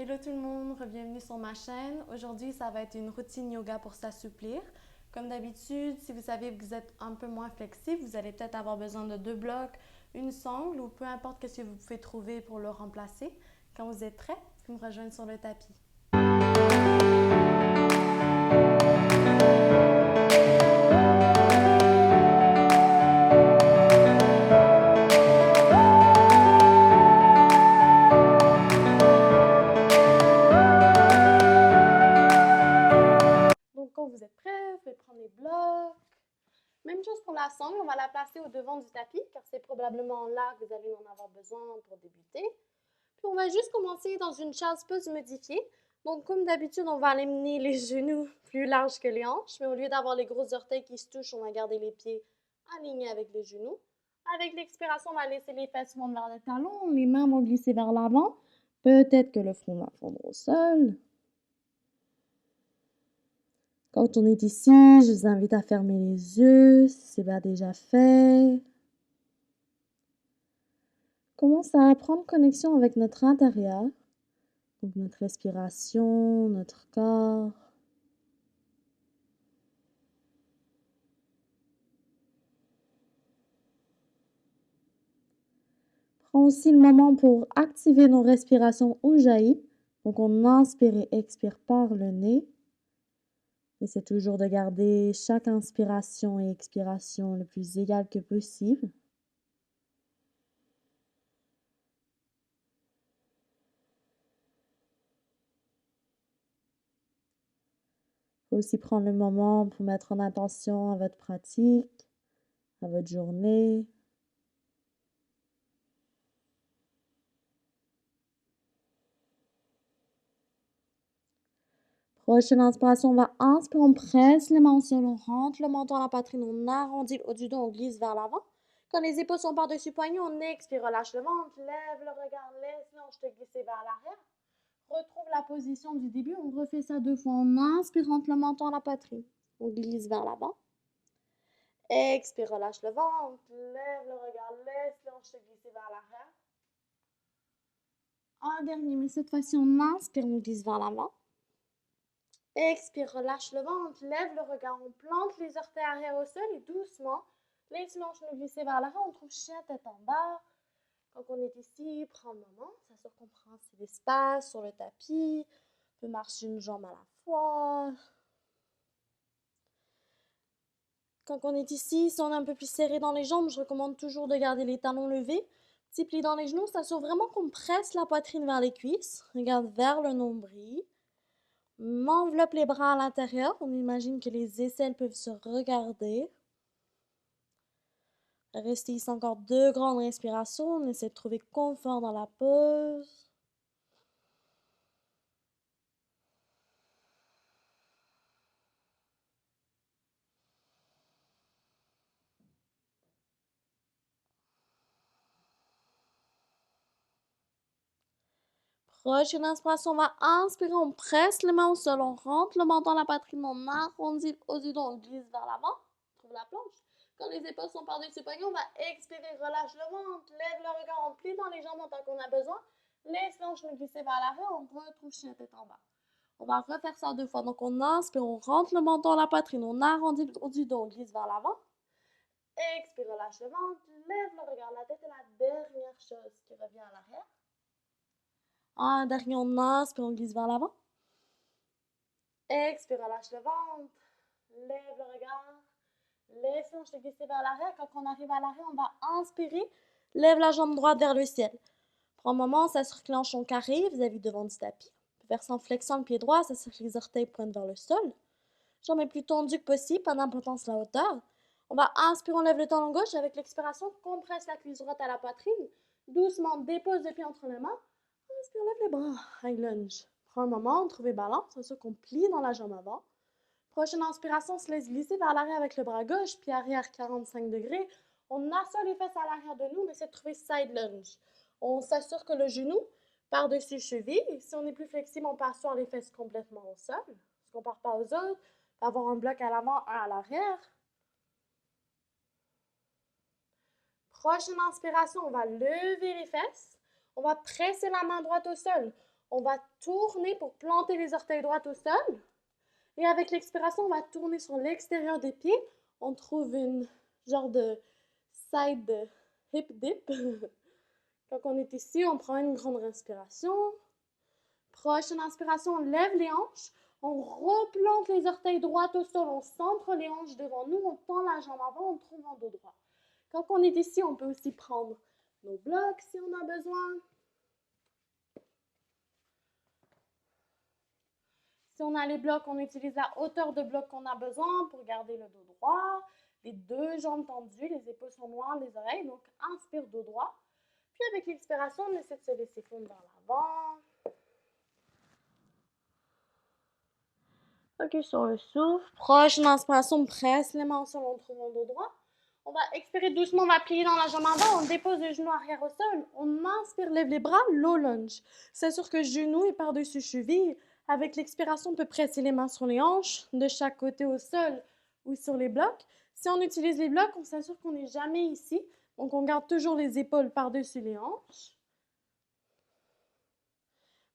Hello tout le monde, bienvenue sur ma chaîne. Aujourd'hui, ça va être une routine yoga pour s'assouplir. Comme d'habitude, si vous savez que vous êtes un peu moins flexible, vous allez peut-être avoir besoin de deux blocs, une sangle ou peu importe ce que vous pouvez trouver pour le remplacer. Quand vous êtes prêts, vous me rejoignez sur le tapis. Donc quand vous êtes prêts, vous pouvez prendre les blocs. Même chose pour la sangle, on va la placer au devant du tapis car c'est probablement là que vous allez en avoir besoin pour débuter. Puis on va juste commencer dans une chaise peu modifiée. Donc comme d'habitude, on va amener les genoux plus larges que les hanches, mais au lieu d'avoir les gros orteils qui se touchent, on va garder les pieds alignés avec les genoux. Avec l'expiration, on va laisser les fesses fondre vers le talon, les mains vont glisser vers l'avant. Peut-être que le front va fondre au sol. Quand on est ici, je vous invite à fermer les yeux, si c'est pas déjà fait. Commence à prendre connexion avec notre intérieur, donc notre respiration, notre corps. Prends aussi le moment pour activer nos respirations au jaillit. Donc on inspire et expire par le nez. Essaie toujours de garder chaque inspiration et expiration le plus égale que possible. Faut aussi prendre le moment pour mettre en attention à votre pratique, à votre journée. Prochaine inspiration, on va inspirer, on presse les mains au sol, on rentre le menton à la poitrine, on arrondit le haut du dos, on glisse vers l'avant. Quand les épaules sont par-dessus poignet, on expire, relâche le ventre, lève le regard, laisse l'ange te glisser vers l'arrière. Retrouve la position du début, on refait ça deux fois. On inspire, rentre le menton à la poitrine, on glisse vers l'avant. Expire, relâche le ventre, lève le regard, laisse l'ange te glisser vers l'arrière. Un dernier, mais cette fois-ci, on inspire, on glisse vers l'avant. Expire, relâche le ventre, lève le regard, on plante les orteils arrière au sol et doucement, laisse l'ange nous glisser vers l'arrière, on trouve chien tête en bas. Quand on est ici, prends le moment, s'assure qu'on prend assez d'espace sur le tapis, on peut marcher une jambe à la fois. Quand on est ici, si on est un peu plus serré dans les jambes, je recommande toujours de garder les talons levés. Petit pli dans les genoux, s'assure vraiment qu'on presse la poitrine vers les cuisses. Regarde vers le nombril. M'enveloppe les bras à l'intérieur. On imagine que les aisselles peuvent se regarder. Restez ici encore deux grandes respirations. On essaie de trouver confort dans la pose. Prochaine inspiration, on va inspirer, on presse les mains au sol, on rentre le menton à la poitrine, on arrondit le haut du dos, on glisse vers l'avant, trouve la planche. Quand les épaules sont par-dessus les poignets, on va expirer, relâche le ventre, lève le regard, on plie dans les jambes en tant qu'on a besoin. Laisse l'ange nous glisser vers l'arrière, on retrouve chien tête en bas. On va refaire ça deux fois. Donc on inspire, on rentre le menton à la poitrine, on arrondit le haut du dos, on glisse vers l'avant. Expire, relâche le ventre, lève le regard, la tête est la dernière chose qui revient à l'arrière. Un dernier, on inspire, on glisse vers l'avant. Expire, relâche le ventre, lève le regard, laisse l'ange te glisser vers l'arrière. Quand on arrive à l'arrière, on va inspirer, lève la jambe droite vers le ciel. Prends un moment, ça se reclenche son carré vis-à-vis devant du tapis. On peut faire ça en flexant le pied droit, ça que les orteils pointent vers le sol. Jambe est plus tendue que possible, pas d'importance la hauteur. On va inspirer, on lève le talon gauche. Avec l'expiration, compresse la cuisse droite à la poitrine. Doucement, dépose le pied entre les mains. Inspire, lève les bras. High lunge. Prends un moment, trouver balance. C'est sûr qu'on plie dans la jambe avant. Prochaine inspiration, on se laisse glisser vers l'arrière avec le bras gauche, pied arrière 45 degrés. On assoit les fesses à l'arrière de nous. On essaie de trouver side lunge. On s'assure que le genou par-dessus cheville. Si on est plus flexible, on peut asseoir les fesses complètement au sol. Parce qu'on ne part pas aux autres. Avoir un bloc à l'avant, un à l'arrière. Prochaine inspiration, on va lever les fesses. On va presser la main droite au sol. On va tourner pour planter les orteils droits au sol. Et avec l'expiration, on va tourner sur l'extérieur des pieds. On trouve une genre de side hip dip. Quand on est ici, on prend une grande respiration. Prochaine inspiration, on lève les hanches. On replante les orteils droits au sol. On centre les hanches devant nous. On tend la jambe avant. On trouve en dos droit. Quand on est ici, on peut aussi prendre nos blocs si on a besoin. Si on a les blocs, on utilise la hauteur de bloc qu'on a besoin pour garder le dos droit. Les deux jambes tendues, les épaules sont loin des oreilles. Donc, inspire dos droit. Puis avec l'expiration, on essaie de se laisser fondre vers l'avant. Focus sur le souffle. Prochaine inspiration, on presse les mains au sol, on trouve en dos droit. On va expirer doucement, on va plier dans la jambe avant, on dépose le genou arrière au sol. On inspire, lève les bras, low lunge. C'est sûr que genou est par-dessus cheville. Avec l'expiration, on peut presser les mains sur les hanches, de chaque côté au sol ou sur les blocs. Si on utilise les blocs, on s'assure qu'on n'est jamais ici. Donc, on garde toujours les épaules par-dessus les hanches.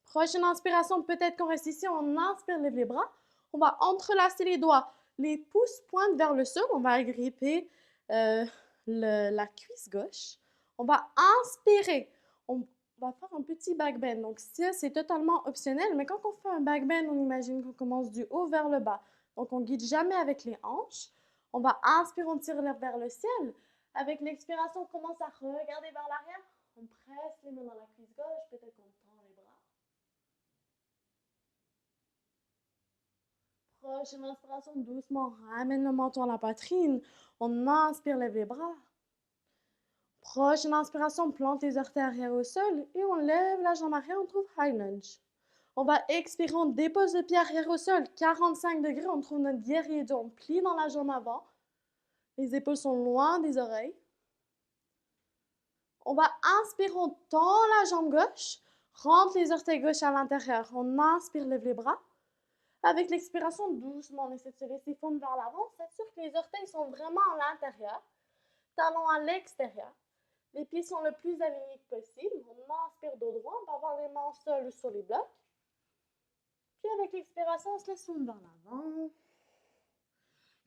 Prochaine inspiration, peut-être qu'on reste ici, on inspire, lève les bras. On va entrelacer les doigts. Les pouces pointent vers le sol. On va agripper la cuisse gauche. On va inspirer. On va faire un petit back bend. Donc, ça, c'est totalement optionnel. Mais quand on fait un back bend, on imagine qu'on commence du haut vers le bas. Donc, on ne guide jamais avec les hanches. On va inspirer, on tire vers le ciel. Avec l'expiration, on commence à regarder vers l'arrière. On presse les mains dans la cuisse gauche. Peut-être qu'on tend les bras. Prochaine inspiration, doucement, ramène le menton à la poitrine. On inspire, lève les bras. Prochaine inspiration, plante les orteils arrière au sol et on lève la jambe arrière, on trouve high lunge. On va expirer, on dépose le pied arrière au sol, 45 degrés, on trouve notre guerrier dos, on plie dans la jambe avant. Les épaules sont loin des oreilles. On va inspirer, on tend la jambe gauche, rentre les orteils gauche à l'intérieur. On inspire, lève les bras. Avec l'expiration, doucement, on essaie de se laisser fondre vers l'avant. S'assure que les orteils sont vraiment à l'intérieur, talons à l'extérieur. Les pieds sont le plus alignés que possible. On inspire dos droit, on va avoir les mains au sol ou sur les blocs. Puis avec l'expiration, on se laisse fondre vers l'avant.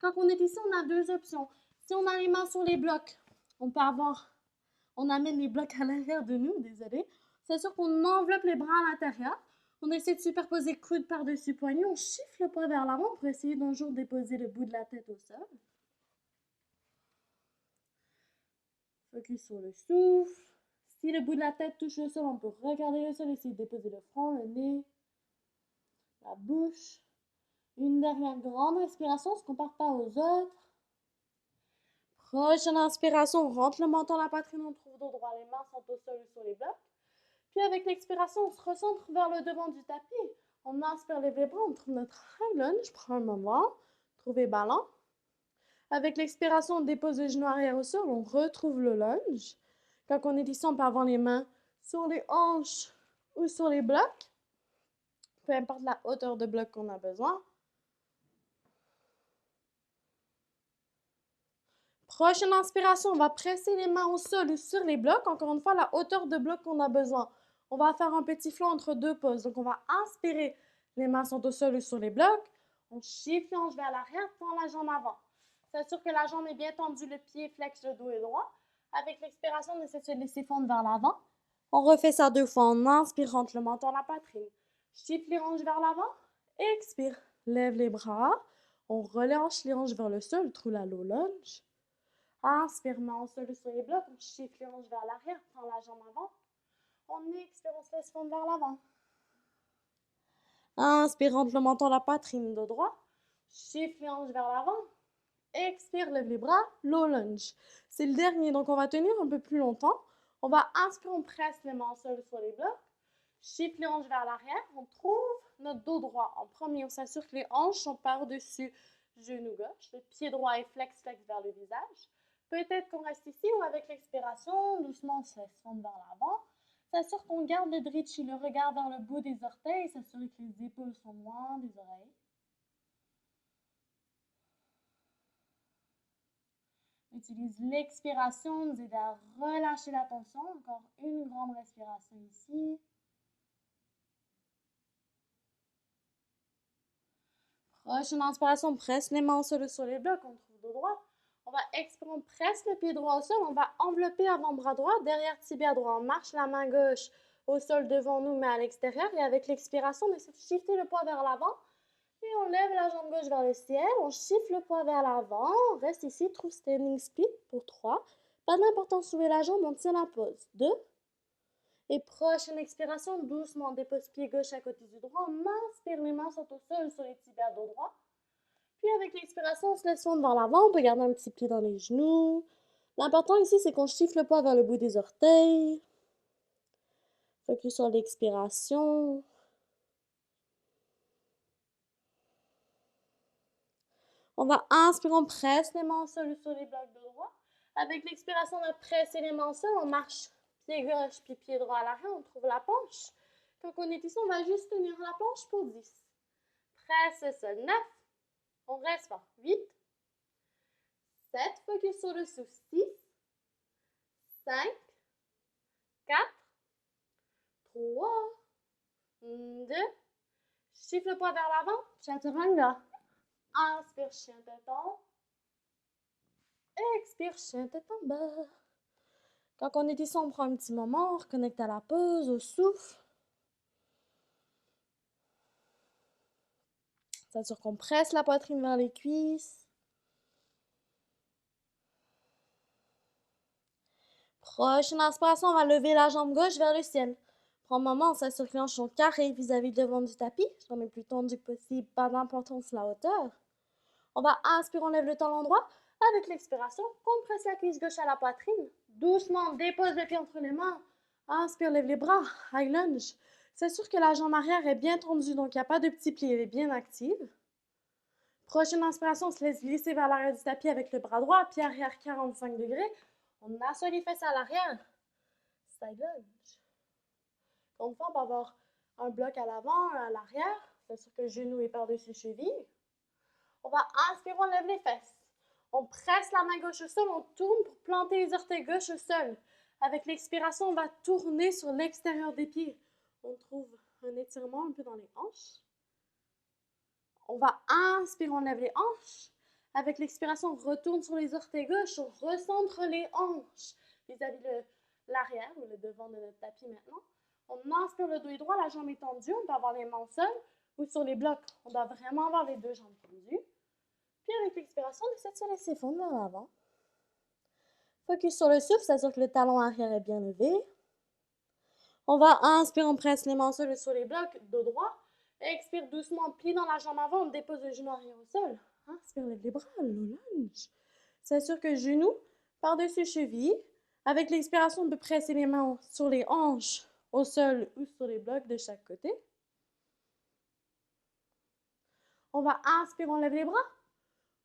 Quand on est ici, on a deux options. Si on a les mains sur les blocs, on amène les blocs à l'arrière de nous, désolé. S'assure qu'on enveloppe les bras à l'intérieur. On essaie de superposer coude par-dessus poignet. On chiffre le poids vers l'avant pour essayer d'un jour de déposer le bout de la tête au sol. Focus sur le souffle. Si le bout de la tête touche le sol, on peut regarder le sol, essayer de déposer le front, le nez, la bouche. Une dernière grande respiration, on ne se compare pas aux autres. Prochaine inspiration, on rentre le menton à la poitrine, on trouve dos droit. Les mains sont au sol ou sur les blocs. Puis avec l'expiration, on se recentre vers le devant du tapis. On inspire, lève les bras, on trouve notre high lunge. Prends un moment, trouvez ballon. Avec l'expiration, on dépose le genou arrière au sol, on retrouve le lunge. Quand on est ici, on peut avoir les mains sur les hanches ou sur les blocs. Peu importe la hauteur de bloc qu'on a besoin. Prochaine inspiration, on va presser les mains au sol ou sur les blocs. Encore une fois, la hauteur de bloc qu'on a besoin. On va faire un petit flow entre deux pauses. Donc, on va inspirer, les mains sont au sol ou sur les blocs. On chiffre les hanches vers l'arrière, tend la jambe avant. S'assure que la jambe est bien tendue, le pied flex, le dos est droit. Avec l'expiration, on essaie de se laisser fondre vers l'avant. On refait ça deux fois. On inspire, rentre le menton à la poitrine. Chiffre les hanches vers l'avant. Expire, lève les bras. On relâche les hanches vers le sol, trouve la low lunge. Inspire, main au sol sur les blocs, on chiffre les hanches vers l'arrière, prend la jambe avant. On expire, on se laisse fondre vers l'avant. Inspire, rentre le menton à la poitrine, dos droit. Chiffre les hanches vers l'avant. Expire, lève les bras, low lunge. C'est le dernier, donc on va tenir un peu plus longtemps. On va inspirer, on presse les mains au sol sur les blocs. Chiffre les hanches vers l'arrière. On trouve notre dos droit. En premier, on s'assure que les hanches sont par-dessus genou gauche. Le pied droit est flex vers le visage. Peut-être qu'on reste ici ou avec l'expiration, doucement on se laisse fondre vers l'avant. S'assure qu'on garde le drichi, le regard vers le bout des orteils, s'assurer que les épaules sont loin des oreilles. Utilise l'expiration, nous aider à relâcher la tension. Encore une grande respiration ici. Prochaine inspiration, on presse les mains au sol sur les blocs, on trouve dos droit. On va expirer, on presse le pied droit au sol, on va envelopper avant-bras droit, derrière tibia droit. On marche la main gauche au sol devant nous, mais à l'extérieur. Et avec l'expiration, on essaie de shifter le poids vers l'avant. Et on lève la jambe gauche vers le ciel, on shift le poids vers l'avant. On reste ici, trouve standing split pour 3. Pas d'importance, soulever la jambe, on tient la pose. 2. Et prochaine expiration, doucement, on dépose pied gauche à côté du droit. On inspire, les mains sont au sol sur les tibias dos droit. Puis avec l'expiration, on se laisse fondre vers l'avant. On peut garder un petit pli dans les genoux. L'important ici, c'est qu'on shift le poids vers le bout des orteils. Focus sur l'expiration. On va inspirer, on presse les mains au sol sur les blocs de droit. Avec l'expiration, on va presser les mains au sol. On marche pied gauche puis pied droit à l'arrière. On trouve la planche. Quand on est ici, on va juste tenir la planche pour 10. Presse le sol. 9. On reste fort. 8. 7. Focus sur le souffle. 6. 5. 4. 3. 2. Shift le poids vers l'avant. Chaturanga. Inspire, chien tête en haut. Expire, chien tête en bas. Quand on est ici, on prend un petit moment, on reconnecte à la pause, au souffle. C'est-à-dire qu'on presse la poitrine vers les cuisses. Prochaine inspiration, on va lever la jambe gauche vers le ciel. Prends un moment, on s'assure que les hanches sont carrées vis-à-vis de devant du tapis. Jambe le plus tendue que possible, pas d'importance la hauteur. On va inspirer, on lève le talon droit. Avec l'expiration, on presse la cuisse gauche à la poitrine. Doucement, dépose le pied entre les mains. Inspire, lève les bras. High lunge. S'assure que la jambe arrière est bien tendue, donc il n'y a pas de petit pli, elle est bien active. Prochaine inspiration, on se laisse glisser vers l'arrière du tapis avec le bras droit, pied arrière 45 degrés. On assoit les fesses à l'arrière. Side lunge. Comme ça, on va avoir un bloc à l'avant, un à l'arrière. S'assure que le genou est par-dessus cheville. On va inspirer, on lève les fesses. On presse la main gauche au sol, on tourne pour planter les orteils gauche au sol. Avec l'expiration, on va tourner sur l'extérieur des pieds. On trouve un étirement un peu dans les hanches. On va inspirer, on lève les hanches. Avec l'expiration, on retourne sur les orteils gauche, on recentre les hanches vis-à-vis de l'arrière ou le devant de notre tapis maintenant. On inspire le dos droit, la jambe est tendue, on peut avoir les mains au sol ou sur les blocs. On doit vraiment avoir les deux jambes tendues. Puis avec l'expiration, on essaie de se laisser fondre vers l'avant. Focus sur le souffle, c'est-à-dire que le talon arrière est bien levé. On va inspirer, on presse les mains au sol sur les blocs, dos droit. Expire doucement, plie dans la jambe avant, on dépose le genou arrière au sol. Inspire, lève les bras, low lunge. S'assure que genou par-dessus cheville. Avec l'expiration, on peut presser les mains sur les hanches, au sol ou sur les blocs de chaque côté. On va inspirer, on lève les bras.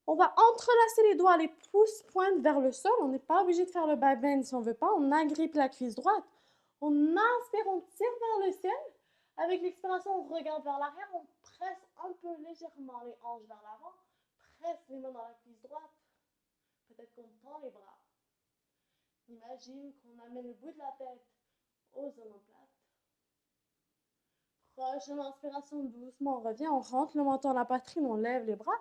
On va entrelacer les doigts, les pouces pointent vers le sol. On n'est pas obligé de faire le back bend si on ne veut pas. On agrippe la cuisse droite. On inspire, on tire vers le ciel. Avec l'expiration, on regarde vers l'arrière. On presse un peu légèrement les hanches vers l'avant. Presse les mains dans la cuisse droite. Peut-être qu'on tend les bras. Imagine qu'on amène le bout de la tête aux omoplates. Prochaine inspiration, doucement, on revient. On rentre le menton à la poitrine. On lève les bras.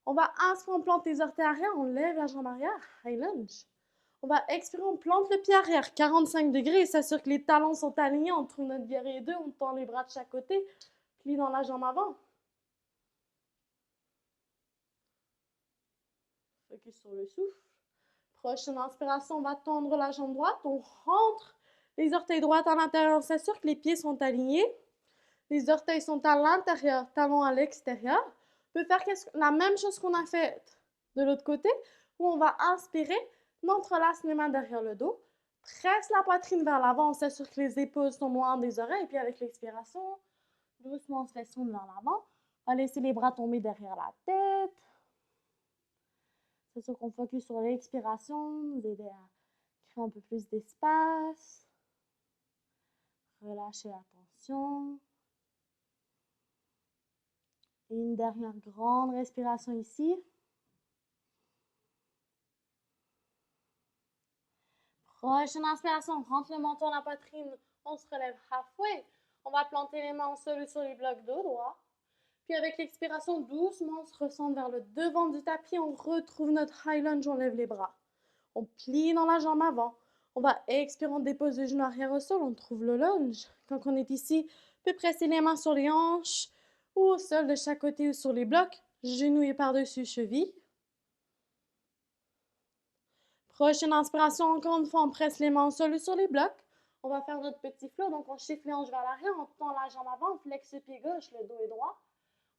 On va inspirer, on plante les orteils arrière, on lève la jambe arrière, high lunge. On va expirer, on plante le pied arrière, 45 degrés, et s'assure que les talons sont alignés entre notre guerrier 2, on tend les bras de chaque côté, plie dans la jambe avant. Focus sur le souffle. Prochaine inspiration, on va tendre la jambe droite, on rentre les orteils droits à l'intérieur, on s'assure que les pieds sont alignés. Les orteils sont à l'intérieur, talons à l'extérieur. On peut faire la même chose qu'on a fait de l'autre côté, où on va inspirer, on entrelace les mains derrière le dos, presse la poitrine vers l'avant, on s'assure que les épaules sont loin des oreilles, et puis avec l'expiration, doucement on se laisse fondre vers l'avant. On va laisser les bras tomber derrière la tête. C'est sûr qu'on focus sur l'expiration, nous aider à créer un peu plus d'espace. Relâchez la tension. Et une dernière grande respiration ici. Prochaine inspiration, on rentre le menton dans la poitrine, on se relève halfway. On va planter les mains au sol sur les blocs dos droit. Puis avec l'expiration, doucement, on se recentre vers le devant du tapis. On retrouve notre high lunge, on lève les bras. On plie dans la jambe avant. On va expirer, on dépose les genoux arrière au sol. On trouve le lunge. Quand on est ici, on peut presser les mains sur les hanches ou au sol de chaque côté ou sur les blocs. Genouillés par-dessus cheville. Prochaine inspiration, encore une fois, on presse les mains au sol ou sur les blocs. On va faire notre petit flow, donc on chiffre les hanches vers l'arrière, on tend la jambe avant, on flexe le pied gauche, le dos est droit.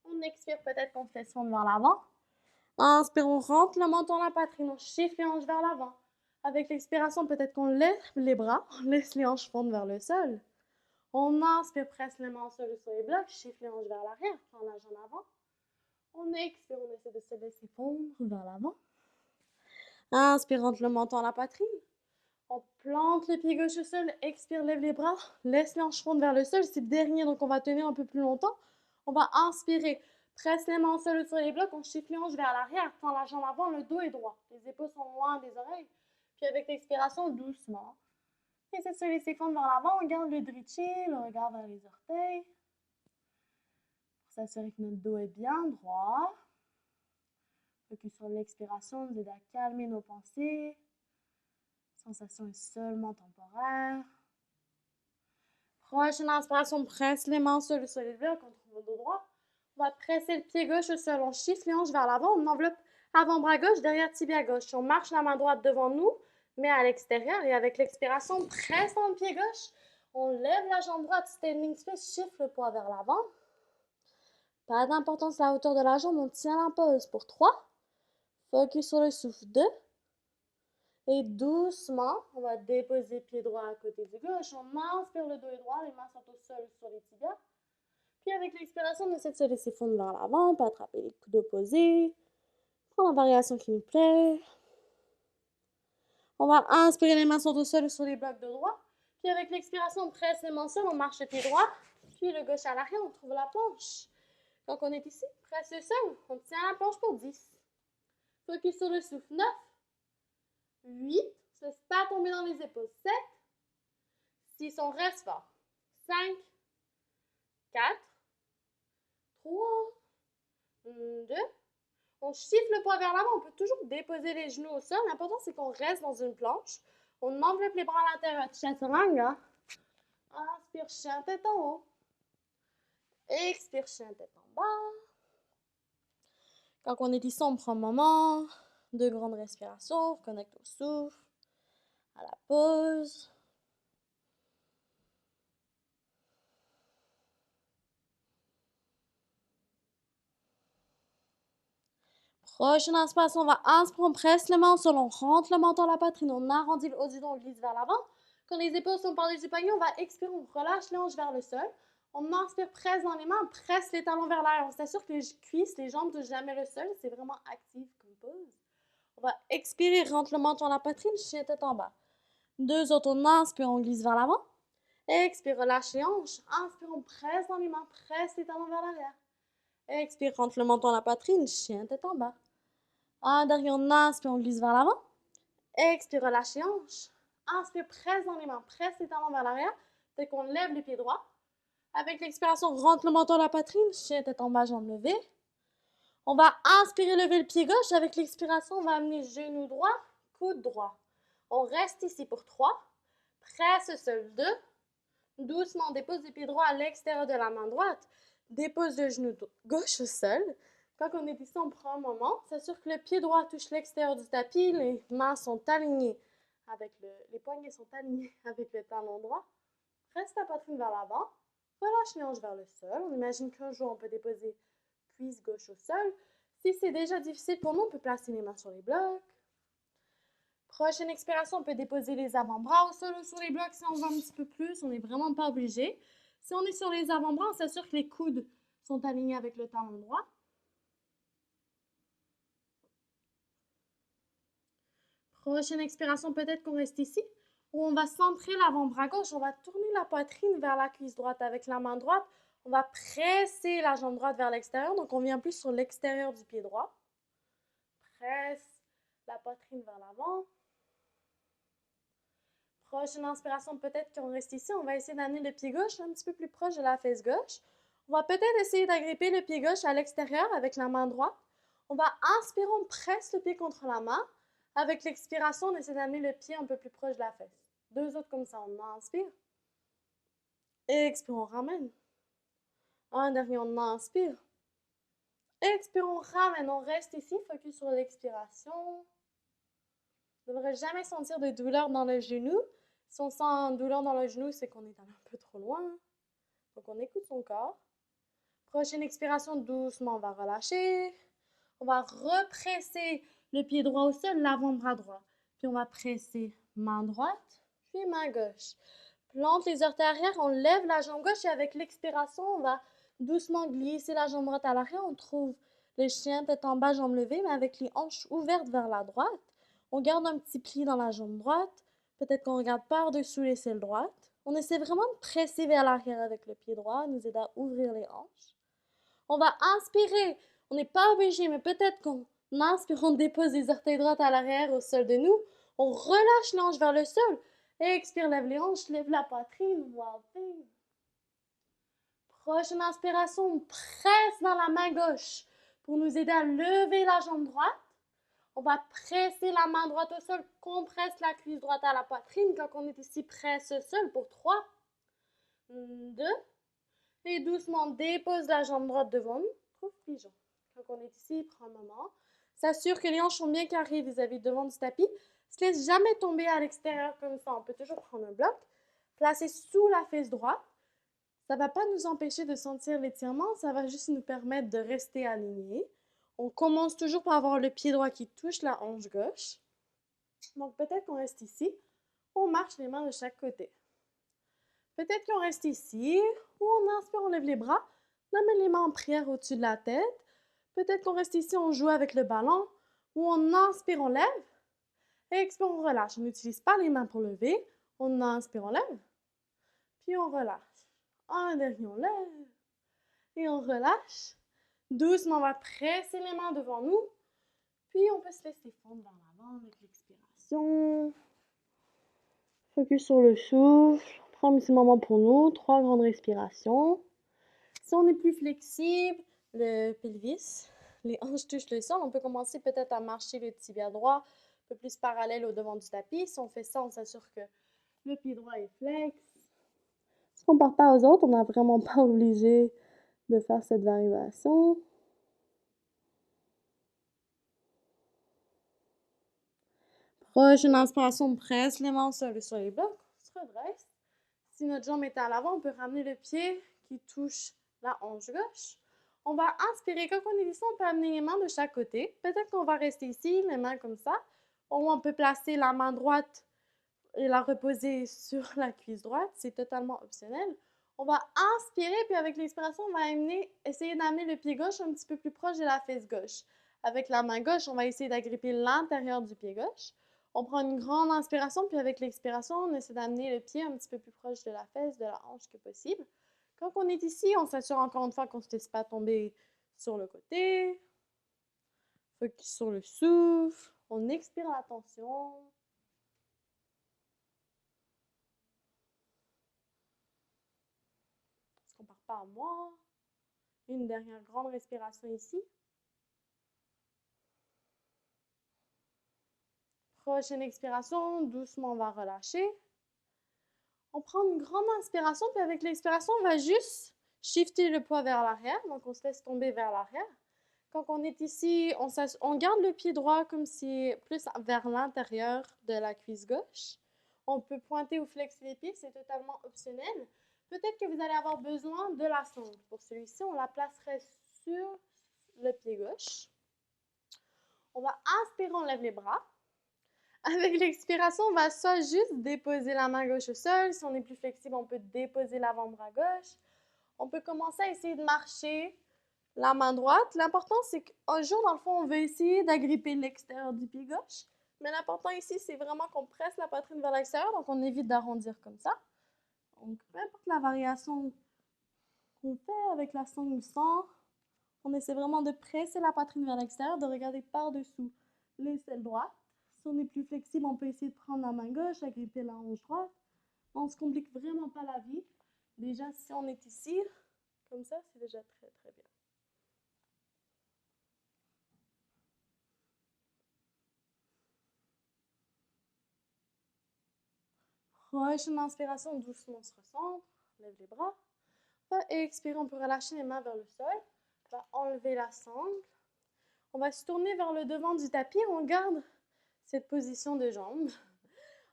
On expire, peut-être qu'on fait fondre vers l'avant. Inspire, on rentre le menton, la poitrine, on chiffre les hanches vers l'avant. Avec l'expiration, peut-être qu'on lève les bras, on laisse les hanches fondre vers le sol. On inspire, presse les mains au sol ou sur les blocs, chiffre les hanches vers l'arrière, tend la jambe avant. On expire, on essaie de se laisser fondre vers l'avant. Inspire, rentre le menton à la poitrine. On plante le pied gauche au sol, expire, lève les bras, laisse les hanches fondre vers le sol. C'est le dernier, donc on va tenir un peu plus longtemps. On va inspirer, presse les mains au sol ou sur les blocs, on chiffre les hanches vers l'arrière, tend la jambe avant, le dos est droit. Les épaules sont loin des oreilles. Puis avec l'expiration, doucement, essaie de se laisser fondre vers l'avant. On garde le dritier, le regard vers les orteils. Pour s'assurer que notre dos est bien droit. Focus sur l'expiration, nous aide à calmer nos pensées. La sensation est seulement temporaire. Prochaine inspiration, presse les mains sur le sol et on trouve le dos droit. On va presser le pied gauche au sol, on chiffre les hanches vers l'avant, on enveloppe avant-bras gauche, derrière tibia gauche. On marche la main droite devant nous, mais à l'extérieur. Et avec l'expiration, on presse dans le pied gauche. On lève la jambe droite, standing split, chiffre le poids vers l'avant. Pas d'importance à la hauteur de la jambe, on tient la pause pour 3. Focus sur le souffle, 2. Et doucement, on va déposer le pied droit à côté du gauche. On inspire, le dos est droit, les mains sont au sol sur les tibias. Puis avec l'expiration, on essaie de se laisser fondre vers l'avant, pas attraper les coudes opposés. Prendre la variation qui nous plaît. On va inspirer, les mains sont au sol sur les blocs de droit. Puis avec l'expiration, on presse les mains au sol, on marche le pied droit. Puis le gauche à l'arrière, on trouve la planche. Quand on est ici, presse le sol, on tient la planche pour 10. Focus sur le souffle, 9. 8, se laisse pas tomber dans les épaules, 7, 6, on reste fort, 5, 4, 3, 2, on chiffre le poids vers l'avant, on peut toujours déposer les genoux au sol, l'important c'est qu'on reste dans une planche, on enveloppe les bras à l'intérieur, chaturanga, inspire, chien tête en haut, expire, chien tête en bas. Quand on est ici, on prend un moment de grande respiration, on reconnecte au souffle, à la pause. Prochaine inspiration, on va inspirer, on presse les mains au sol, on rentre le menton à la poitrine, on arrondit le haut du dos, on glisse vers l'avant. Quand les épaules sont par-dessus du poignet, on va expirer, on relâche les hanches vers le sol. On inspire, presse dans les mains, on presse les talons vers l'arrière. On s'assure que les cuisses, les jambes ne touchent jamais le sol. C'est vraiment actif comme pose. On va expirer, rentre le menton à la poitrine, chien tête en bas. 2 autres, on inspire, on glisse vers l'avant. Expire, relâche les hanches. Inspire, on presse dans les mains, presse les talons vers l'arrière. Expire, rentre le menton à la poitrine, chien tête en bas. Un dernier, on inspire, on glisse vers l'avant. Expire, relâche les hanches. Inspire, presse dans les mains, presse les talons vers l'arrière. Dès qu'on lève les pieds droits. Avec l'expiration, rentre le menton à la poitrine, chien tête en bas, jambes levées. On va inspirer, lever le pied gauche. Avec l'expiration, on va amener genou droit, coude droit. On reste ici pour 3. Presse seul 2. Doucement, on dépose les pieds droits à l'extérieur de la main droite. Dépose le genou gauche au sol. Quand on est ici, on prend un moment. S'assure que le pied droit touche l'extérieur du tapis. Les mains sont alignées avec les poignets sont alignés avec le talon droit. Presse la poitrine vers l'avant. Relâche les hanches vers le sol. On imagine qu'un jour, on peut déposer cuisse gauche au sol. Si c'est déjà difficile pour nous, on peut placer les mains sur les blocs. Prochaine expiration, on peut déposer les avant-bras au sol ou sur les blocs si on veut un petit peu plus. On n'est vraiment pas obligé. Si on est sur les avant-bras, on s'assure que les coudes sont alignés avec le talon droit. Prochaine expiration, peut-être qu'on reste ici. Où on va centrer l'avant-bras gauche. On va tourner la poitrine vers la cuisse droite avec la main droite. On va presser la jambe droite vers l'extérieur. Donc, on vient plus sur l'extérieur du pied droit. Presse la poitrine vers l'avant. Prochaine inspiration, peut-être qu'on reste ici. On va essayer d'amener le pied gauche un petit peu plus proche de la fesse gauche. On va peut-être essayer d'agripper le pied gauche à l'extérieur avec la main droite. On va inspirer, on presse le pied contre la main. Avec l'expiration, on essaie d'amener le pied un peu plus proche de la fesse. Deux autres comme ça, on inspire. Expire, on ramène. Un dernier, on inspire. Expire, on ramène. On reste ici, focus sur l'expiration. On ne devrait jamais sentir de douleur dans le genou. Si on sent une douleur dans le genou, c'est qu'on est allé un peu trop loin. Donc, on écoute son corps. Prochaine expiration, doucement, on va relâcher. On va represser le pied droit au sol, l'avant-bras droit. Puis on va presser main droite, puis main gauche. Plante les orteils arrière, on lève la jambe gauche et avec l'expiration, on va doucement glisser la jambe droite à l'arrière. On trouve le chien tête en bas, jambe levée, mais avec les hanches ouvertes vers la droite. On garde un petit pli dans la jambe droite. Peut-être qu'on regarde par-dessous l'aisselle droite. On essaie vraiment de presser vers l'arrière avec le pied droit, nous aide à ouvrir les hanches. On va inspirer. On n'est pas obligé, mais peut-être qu'on inspire, on dépose les orteils droits à l'arrière au sol de nous. On relâche les hanches vers le sol. Expire, lève les hanches, lève la poitrine. Wild thing. Prochaine inspiration, on presse dans la main gauche pour nous aider à lever la jambe droite. On va presser la main droite au sol, compresse la cuisse droite à la poitrine. Quand on est ici, presse au sol pour 3, 2, et doucement, dépose la jambe droite devant nous. Trouve pigeon. Quand on est ici, prends un moment. S'assure que les hanches sont bien carrées vis-à-vis devant du tapis. Se laisse jamais tomber à l'extérieur comme ça. On peut toujours prendre un bloc. Placer sous la fesse droite. Ça ne va pas nous empêcher de sentir l'étirement. Ça va juste nous permettre de rester alignés. On commence toujours par avoir le pied droit qui touche la hanche gauche. Donc peut-être qu'on reste ici. On marche les mains de chaque côté. Peut-être qu'on reste ici, ou on inspire, on lève les bras, on amène les mains en prière au-dessus de la tête. Peut-être qu'on reste ici, on joue avec le ballon, ou on inspire, on lève, et expire, on relâche. On n'utilise pas les mains pour lever, on inspire, on lève, puis on relâche. Un dernier, on lève, et on relâche. Doucement, on va presser les mains devant nous, puis on peut se laisser fondre vers l'avant avec l'expiration. Focus sur le souffle. Prends un petit moment pour nous, 3 grandes respirations. Si on est plus flexible, le pelvis, les hanches touchent le sol, on peut commencer peut-être à marcher le tibia droit un peu plus parallèle au devant du tapis. Si on fait ça, on s'assure que le pied droit est flex. Si on ne part pas aux autres, on n'est vraiment pas obligé de faire cette variation. Prochaine inspiration, on presse les mains sur les blocs, on se redresse. Si notre jambe est à l'avant, on peut ramener le pied qui touche la hanche gauche. On va inspirer. Quand on est ici, on peut amener les mains de chaque côté. Peut-être qu'on va rester ici, les mains comme ça. Ou on peut placer la main droite et la reposer sur la cuisse droite. C'est totalement optionnel. On va inspirer, puis avec l'expiration, on va essayer d'amener le pied gauche un petit peu plus proche de la fesse gauche. Avec la main gauche, on va essayer d'agripper l'intérieur du pied gauche. On prend une grande inspiration, puis avec l'expiration, on essaie d'amener le pied un petit peu plus proche de la fesse, de la hanche que possible. Quand on est ici, on s'assure encore une fois qu'on ne se laisse pas tomber sur le côté. Focus sur le souffle. On expire la tension. Est-ce qu'on ne part pas à moi? Une dernière grande respiration ici. Prochaine expiration, doucement on va relâcher. On prend une grande inspiration, puis avec l'expiration, on va juste shifter le poids vers l'arrière. Donc on se laisse tomber vers l'arrière. Quand on est ici, on garde le pied droit comme si plus vers l'intérieur de la cuisse gauche. On peut pointer ou flexer les pieds, c'est totalement optionnel. Peut-être que vous allez avoir besoin de la sonde. Pour celui-ci, on la placerait sur le pied gauche. On va inspirer, on lève les bras. Avec l'expiration, on va soit juste déposer la main gauche au sol. Si on est plus flexible, on peut déposer l'avant-bras gauche. On peut commencer à essayer de marcher la main droite. L'important, c'est qu'un jour, dans le fond, on veut essayer d'agripper l'extérieur du pied gauche. Mais l'important ici, c'est vraiment qu'on presse la poitrine vers l'extérieur, donc on évite d'arrondir comme ça. Donc, peu importe la variation qu'on fait avec la sonde ou sans, on essaie vraiment de presser la poitrine vers l'extérieur, de regarder par-dessous l'aisselle droite. Si on est plus flexible, on peut essayer de prendre la main gauche, agripper la hanche droite. On ne se complique vraiment pas la vie. Déjà, si on est ici, Comme ça, c'est déjà très très bien. Prochaine inspiration, doucement on se recentre, lève les bras. Et expire, on peut relâcher les mains vers le sol. On va enlever la sangle. On va se tourner vers le devant du tapis. On garde cette position de jambe.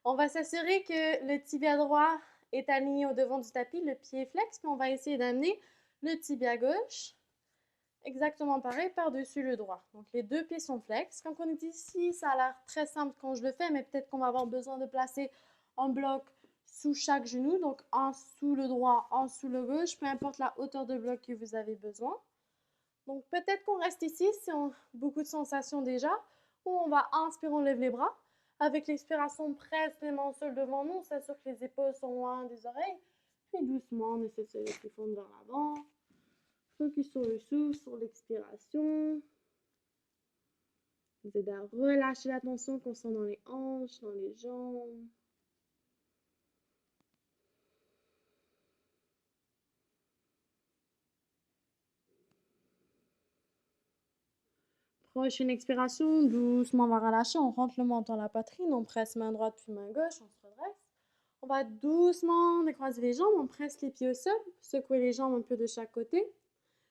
On va s'assurer que le tibia droit est aligné au devant du tapis, le pied est flex, puis on va essayer d'amener le tibia gauche exactement pareil par-dessus le droit. Donc les deux pieds sont flex. Quand on est ici, ça a l'air très simple quand je le fais, mais peut-être qu'on va avoir besoin de placer un bloc sous chaque genou, donc un sous le droit, un sous le gauche, peu importe la hauteur de bloc que vous avez besoin. Donc peut-être qu'on reste ici si on a beaucoup de sensations déjà, ou on va inspirer, on lève les bras. Avec l'expiration, on presse les mains au sol devant nous, on s'assure que les épaules sont loin des oreilles. Puis doucement, on essaie de se laisser fondre vers l'avant. Focus sur le souffle, sur l'expiration. Vous aidez à relâcher la tension qu'on sent dans les hanches, dans les jambes. Prochaine expiration, doucement on va relâcher, on rentre le menton à la poitrine, on presse main droite puis main gauche, on se redresse. On va doucement décroiser les jambes, on presse les pieds au sol, secouer les jambes un peu de chaque côté.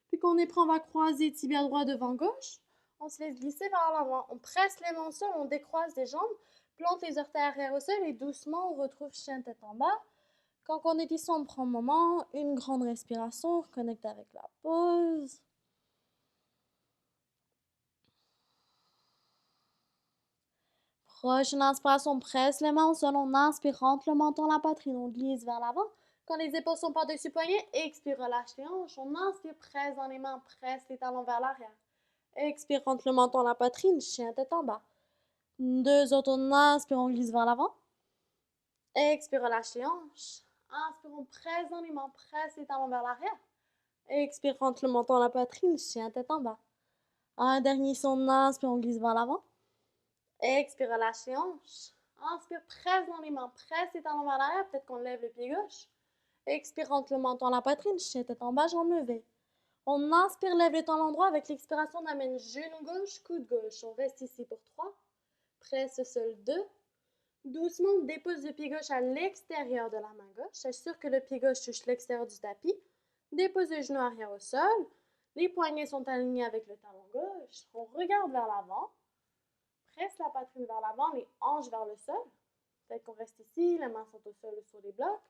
Puis quand on est prêt, on va croiser tibia droit devant gauche. On se laisse glisser vers l'avant. On presse les mains au sol, on décroise les jambes, plante les orteils arrière au sol et doucement on retrouve chien tête en bas. Quand on est ici, on prend un moment, une grande respiration, on reconnecte avec la pause. Prochaine inspiration, on presse les mains au sol, on inspire, rentre le menton à la poitrine, on glisse vers l'avant. Quand les épaules sont par-dessus poignets, expire, relâche les hanches. On inspire, presse dans les mains, presse les talons vers l'arrière. Expire, rentre le menton à la poitrine, chien tête en bas. Deux autres, on inspire, on glisse vers l'avant. Expire, relâche les hanches. Inspire, on presse dans les mains, presse les talons vers l'arrière. Expire, rentre le menton à la poitrine, chien tête en bas. Un dernier son, inspire, on glisse vers l'avant. Expire, relâche les hanches. Inspire, presse dans les mains, presse les talons vers l'arrière, peut-être qu'on lève le pied gauche. Expire, rentre le menton à la poitrine, chien tête en bas, jambe levée. On inspire, lève le talon droit, avec l'expiration, on amène genou gauche, coude gauche. On reste ici pour 3. Presse au sol 2. Doucement, on dépose le pied gauche à l'extérieur de la main gauche. Assure que le pied gauche touche l'extérieur du tapis. Dépose le genou arrière au sol. Les poignets sont alignés avec le talon gauche. On regarde vers l'avant. Presse la poitrine vers l'avant, les hanches vers le sol. Peut-être qu'on reste ici, les mains sont au sol ou sur les blocs.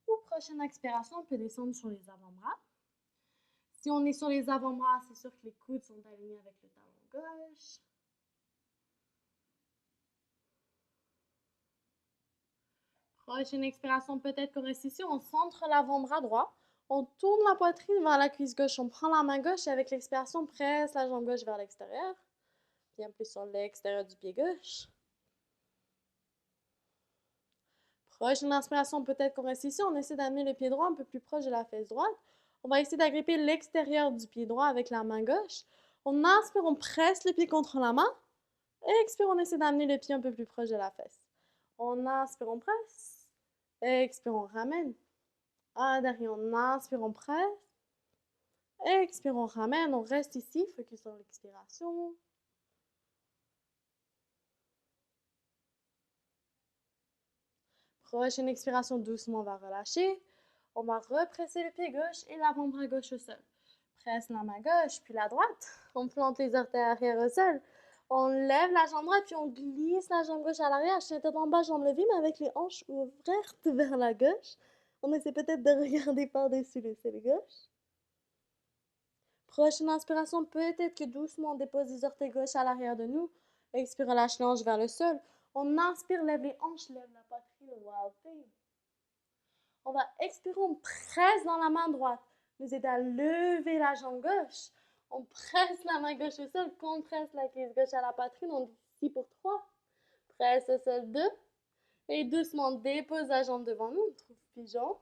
Ou prochaine expiration, on peut descendre sur les avant-bras. Si on est sur les avant-bras, c'est sûr que les coudes sont alignés avec le talon gauche. Prochaine expiration, peut-être qu'on reste ici, on centre l'avant-bras droit. On tourne la poitrine vers la cuisse gauche, on prend la main gauche et avec l'expiration, on presse la jambe gauche vers l'extérieur. Bien plus sur l'extérieur du pied gauche. Prochaine inspiration, peut-être qu'on reste ici, on essaie d'amener le pied droit un peu plus proche de la fesse droite. On va essayer d'agripper l'extérieur du pied droit avec la main gauche. On inspire, on presse le pied contre la main. Expire, on essaie d'amener le pied un peu plus proche de la fesse. On inspire, on presse. Expire, on ramène. Derrière, on inspire, on presse. Expire, on ramène. On reste ici, focus sur l'expiration. Prochaine expiration, doucement, on va relâcher. On va represser le pied gauche et l'avant-bras gauche au sol. Presse la main gauche, puis la droite. On plante les orteils arrière au sol. On lève la jambe droite, puis on glisse la jambe gauche à l'arrière. Chien tête en bas, jambe levée, mais avec les hanches ouvertes vers la gauche. On essaie peut-être de regarder par-dessus le sol gauche. Prochaine inspiration, peut-être que doucement on dépose les orteils gauche à l'arrière de nous. Expire, relâche les hanches vers le sol. On inspire, lève les hanches, lève la poitrine, wild thing. On va expirer, on presse dans la main droite. Nous aide à lever la jambe gauche. On presse la main gauche au sol, compresse la cuisse gauche à la poitrine. On dit ici pour 3. Presse au sol 2. Et doucement, on dépose la jambe devant nous. On trouve pigeon.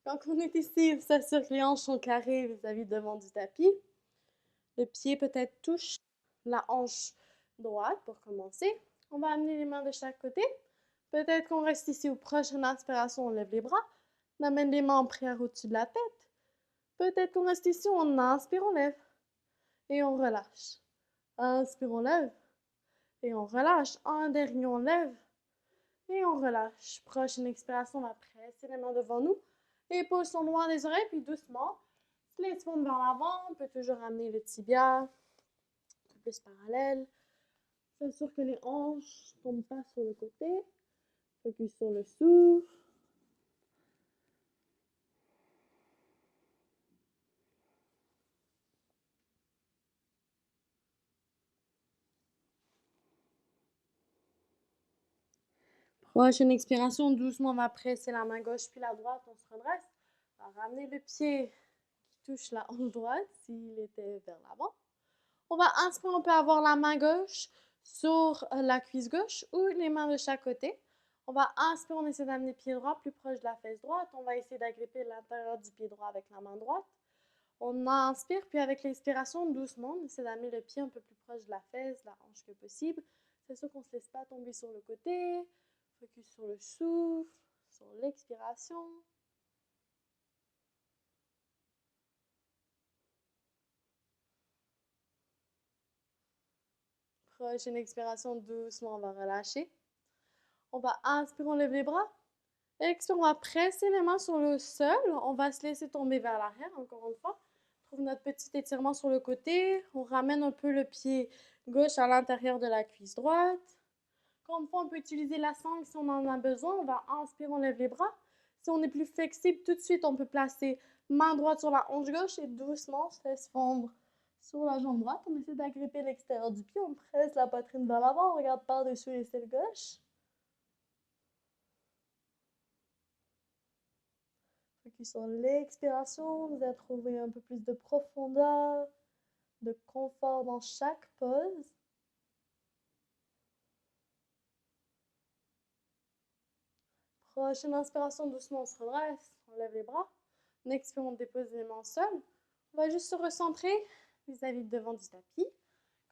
Quand on est ici, on s'assure que les hanches sont carrées vis-à-vis devant du tapis. Le pied peut-être touche la hanche droite pour commencer. On va amener les mains de chaque côté. Peut-être qu'on reste ici aux prochaines inspirations, on lève les bras. On amène les mains en prière au-dessus de la tête. Peut-être qu'on reste ici, on inspire, on lève. Et on relâche. Inspire, on lève. Et on relâche. Un dernier, on lève. Et on relâche. Prochaine expiration, on va presser les mains devant nous. Les épaules sont loin des oreilles, puis doucement, se laisse fondre vers l'avant. On peut toujours ramener le tibia un peu plus parallèle. C'est sûr que les hanches ne tombent pas sur le côté. Focus sur le souffle. Prochaine expiration, doucement, on va presser la main gauche puis la droite, on se redresse. On va ramener le pied qui touche la hanche droite s'il était vers l'avant. On va inspirer, on peut avoir la main gauche sur la cuisse gauche ou les mains de chaque côté. On va inspirer, on essaie d'amener le pied droit plus proche de la fesse droite. On va essayer d'agripper l'intérieur du pied droit avec la main droite. On inspire, puis avec l'expiration, doucement, on essaie d'amener le pied un peu plus proche de la fesse, de la hanche que possible. C'est sûr qu'on ne se laisse pas tomber sur le côté. Focus sur le souffle, sur l'expiration. Prochaine expiration, doucement, on va relâcher. On va inspirer, on lève les bras. Expire, on va presser les mains sur le sol. On va se laisser tomber vers l'arrière, encore une fois. On trouve notre petit étirement sur le côté. On ramène un peu le pied gauche à l'intérieur de la cuisse droite. Encore une fois, on peut utiliser la sangle si on en a besoin. On va inspirer, on lève les bras. Si on est plus flexible, tout de suite, on peut placer main droite sur la hanche gauche et doucement se laisse fondre sur la jambe droite. On essaie d'agripper l'extérieur du pied. On presse la poitrine vers l'avant. On regarde par-dessus l'aisselle gauche. Focus sur l'expiration. Vous allez trouver un peu plus de profondeur, de confort dans chaque pose. Prochaine inspiration, doucement, on se redresse. On lève les bras. On expire, on dépose les mains au sol. On va juste se recentrer vis-à-vis de devant du tapis.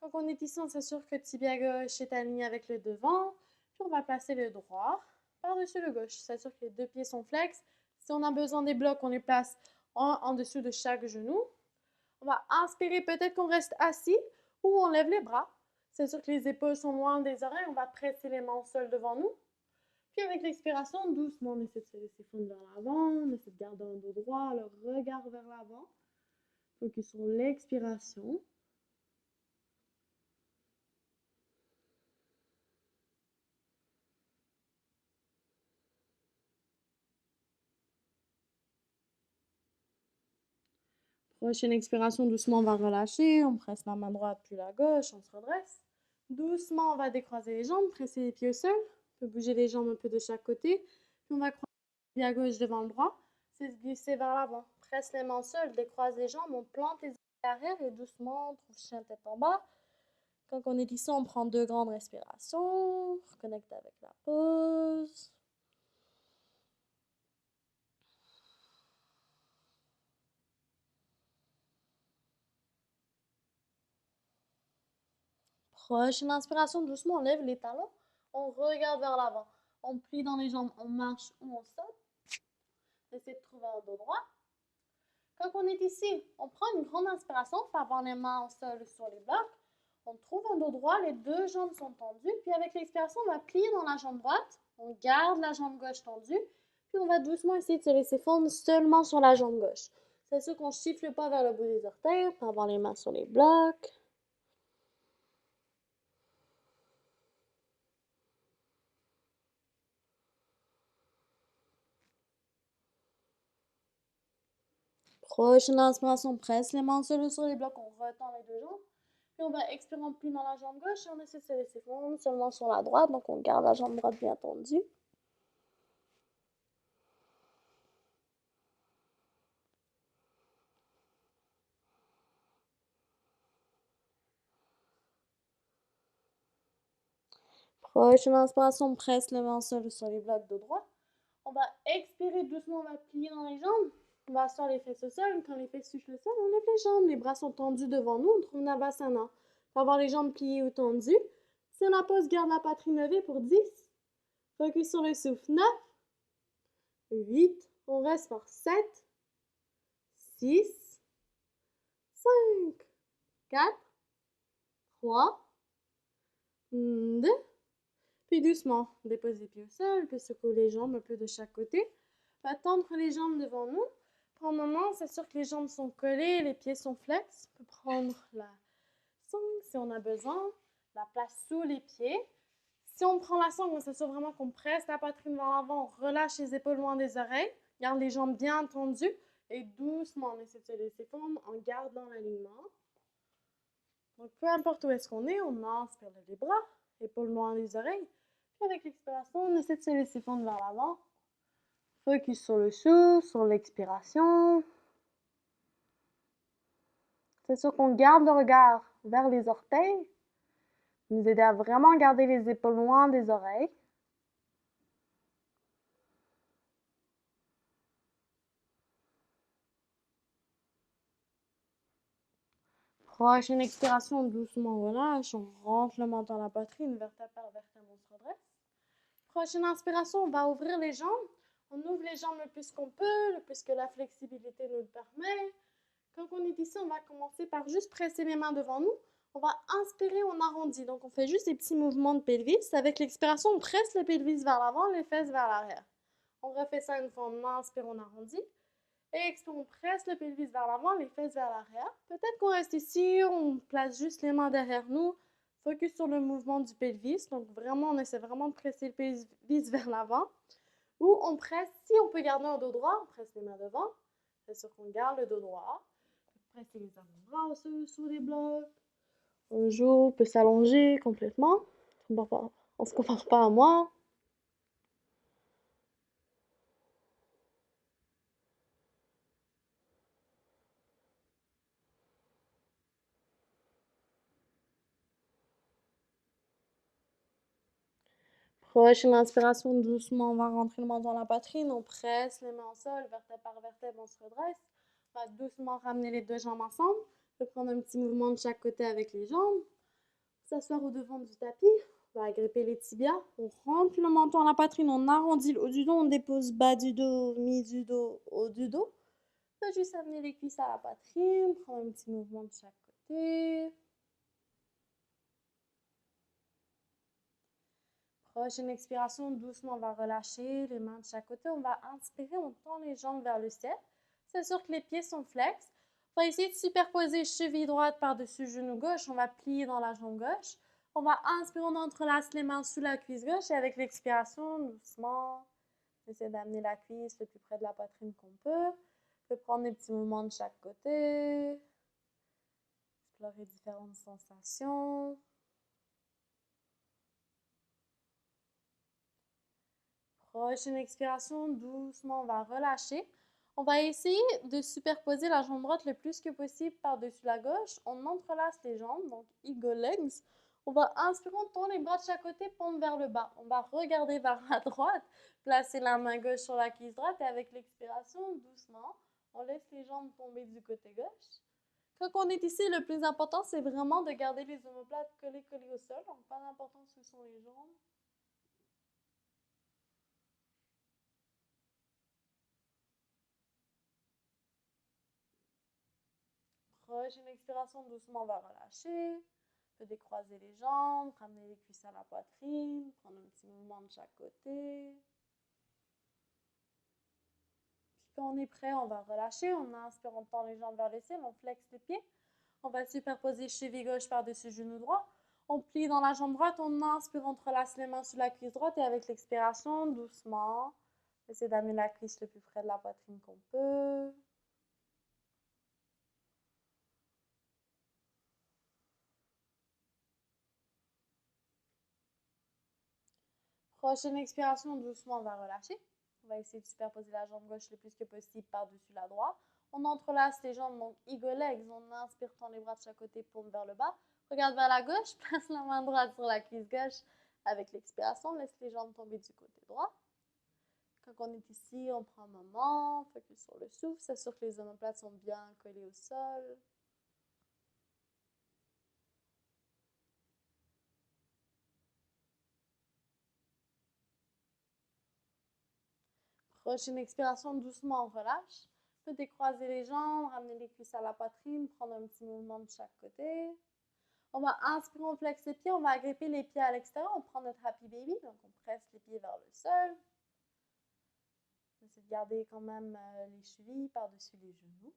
Quand on est ici, on s'assure que le tibia gauche est aligné avec le devant. Puis on va placer le droit par-dessus le gauche. S'assure que les deux pieds sont flex. Si on a besoin des blocs, on les place en dessous de chaque genou. On va inspirer, peut-être qu'on reste assis ou on lève les bras. S'assure que les épaules sont loin des oreilles. On va presser les mains au sol devant nous. Puis avec l'expiration, doucement, on essaie de se laisser fondre vers l'avant. On essaie de garder un dos droit, le regard vers l'avant. Focus sur l'expiration. Prochaine expiration, doucement, on va relâcher. On presse la main droite puis la gauche, on se redresse. Doucement, on va décroiser les jambes, presser les pieds au sol. On peut bouger les jambes un peu de chaque côté. Puis on va croiser les pieds à gauche devant le droit. C'est se glisser vers l'avant. Presse les mains au sol, décroise les jambes, on plante les arrière et doucement, on trouve chien tête en bas. Quand on est ici, on prend 2 grandes respirations. Reconnecte avec la pause. Prochaine inspiration, doucement, on lève les talons. On regarde vers l'avant. On plie dans les jambes, on marche ou on saute. Essaye de trouver un dos droit. Quand on est ici, on prend une grande inspiration, on fait avoir les mains au sol sur les blocs. On trouve un dos droit, les 2 jambes sont tendues. Puis avec l'expiration, on va plier dans la jambe droite. On garde la jambe gauche tendue. Puis on va doucement essayer de se laisser fondre seulement sur la jambe gauche. C'est sûr qu'on ne chiffle pas vers le bout des orteils. On peut avoir les mains sur les blocs. Prochaine inspiration, on presse les mains sur les blocs, on retend les 2 jambes. Puis on va expirer, on plie dans la jambe gauche et on essaie de se laisser fondre seulement sur la droite. Donc on garde la jambe droite bien tendue. Prochaine inspiration, on presse les mains sur les blocs de droite. On va expirer doucement, on va plier dans les jambes. On va asseoir les fesses au sol. Quand les fesses touchent le sol, on lève les jambes. Les bras sont tendus devant nous. On trouve Navasana. On va avoir les jambes pliées ou tendues. Si on a pause, garde la poitrine levée pour 10. Focus sur le souffle. 9, 8. On reste pour 7, 6, 5, 4, 3, 2. Puis doucement, dépose les pieds au sol, puis secoue les jambes un peu de chaque côté. On va tendre les jambes devant nous. Pour un moment, s'assure que les jambes sont collées, les pieds sont flex. On peut prendre la sangle si on a besoin, la place sous les pieds. Si on prend la sangle, on s'assure vraiment qu'on presse la poitrine vers l'avant, on relâche les épaules loin des oreilles, garde les jambes bien tendues et doucement, on essaie de se laisser fondre en gardant l'alignement. Donc, peu importe où est-ce qu'on est, on inspire les bras, épaules loin des oreilles. Puis avec l'expiration, on essaie de se laisser fondre vers l'avant. Focus sur le souffle, sur l'expiration. C'est sûr qu'on garde le regard vers les orteils. Nous aider à vraiment garder les épaules loin des oreilles. Prochaine expiration, doucement relâche. On rentre le menton à la poitrine, vertèbre par vertèbre, on se redresse. Prochaine inspiration, on va ouvrir les jambes. On ouvre les jambes le plus qu'on peut, le plus que la flexibilité nous le permet. Quand on est ici, on va commencer par juste presser les mains devant nous. On va inspirer, on arrondit. Donc, on fait juste des petits mouvements de pelvis. Avec l'expiration, on presse le pelvis vers l'avant, les fesses vers l'arrière. On refait ça une fois, on inspire, on arrondit. Et expire, on presse le pelvis vers l'avant, les fesses vers l'arrière. Peut-être qu'on reste ici, on place juste les mains derrière nous. Focus sur le mouvement du pelvis. Donc, vraiment, on essaie vraiment de presser le pelvis vers l'avant. Ou on presse, si on peut garder un dos droit, on presse les mains devant. C'est sûr qu'on garde le dos droit. Presser les avant-bras sur les blocs. Un jour, on peut s'allonger complètement. On se compare pas à moi. Prochaine inspiration, doucement, on va rentrer le menton dans la poitrine. On presse les mains au sol, vertèbre par vertèbre, on se redresse. On va doucement ramener les deux jambes ensemble. On peut prendre un petit mouvement de chaque côté avec les jambes. S'asseoir au devant du tapis. On va agripper les tibias. On rentre le menton dans la poitrine, on arrondit le haut du dos, on dépose bas du dos, mi du dos, haut du dos. On va juste amener les cuisses à la poitrine, prendre un petit mouvement de chaque côté. Prochaine expiration, doucement, on va relâcher les mains de chaque côté. On va inspirer, on tend les jambes vers le ciel. C'est sûr que les pieds sont flex. On va essayer de superposer cheville droite par-dessus genou gauche. On va plier dans la jambe gauche. On va inspirer, on entrelace les mains sous la cuisse gauche. Et avec l'expiration, doucement, on essaie d'amener la cuisse le plus près de la poitrine qu'on peut. On peut prendre des petits mouvements de chaque côté. Explorer différentes sensations. Prochaine expiration, doucement, on va relâcher. On va essayer de superposer la jambe droite le plus que possible par-dessus la gauche. On entrelace les jambes, donc eagle legs. On va inspirer, on tourne les bras de chaque côté, pendre vers le bas. On va regarder vers la droite, placer la main gauche sur la cuisse droite et avec l'expiration, doucement, on laisse les jambes tomber du côté gauche. Quand on est ici, le plus important, c'est vraiment de garder les omoplates collées au sol. Donc, pas d'importance où sont les jambes. Prochaine expiration, doucement, on va relâcher. On peut décroiser les jambes, ramener les cuisses à la poitrine, prendre un petit mouvement de chaque côté. Puis quand on est prêt, on va relâcher. On inspire, on tend les jambes vers le ciel, on flexe les pieds. On va superposer cheville gauche par-dessus genou droit. On plie dans la jambe droite, on inspire, on entrelace les mains sous la cuisse droite et avec l'expiration, doucement, on essaie d'amener la cuisse le plus près de la poitrine qu'on peut. Prochaine expiration, doucement, on va relâcher. On va essayer de superposer la jambe gauche le plus que possible par-dessus la droite. On entrelace les jambes, donc eagle legs. On inspire, tend les bras de chaque côté, paume vers le bas. Regarde vers la gauche, place la main droite sur la cuisse gauche. Avec l'expiration, laisse les jambes tomber du côté droit. Quand on est ici, on prend un moment, focus sur le souffle, s'assure que les omoplates sont bien collées au sol. Prochaine expiration, doucement, on relâche. peux décroiser les jambes, ramener les cuisses à la poitrine, prendre un petit mouvement de chaque côté. On va inspirer, on flexe les pieds, on va agripper les pieds à l'extérieur, on prend notre happy baby, donc on presse les pieds vers le sol. On essaie de garder quand même les chevilles par-dessus les genoux.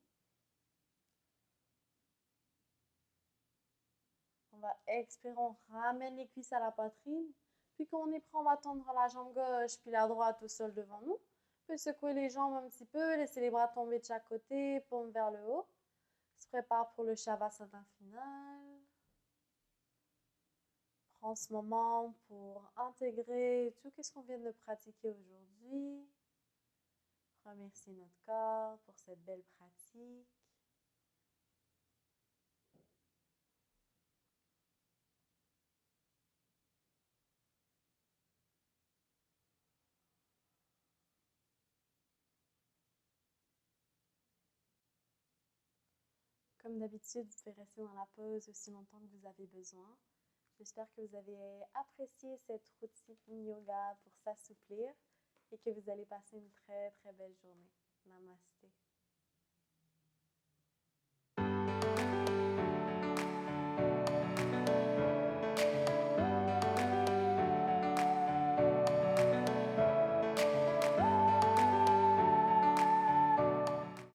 On va expirer, on ramène les cuisses à la poitrine. Puis quand on est prêt, on va tendre la jambe gauche puis la droite au sol devant nous. On peut secouer les jambes un petit peu, laisser les bras tomber de chaque côté, paume vers le haut. On se prépare pour le Shavasana final. Prends ce moment pour intégrer tout ce qu'on vient de pratiquer aujourd'hui. Remercier notre corps pour cette belle pratique. Comme d'habitude, vous pouvez rester dans la pause aussi longtemps que vous avez besoin. J'espère que vous avez apprécié cette routine yoga pour s'assouplir et que vous allez passer une très très belle journée. Namasté.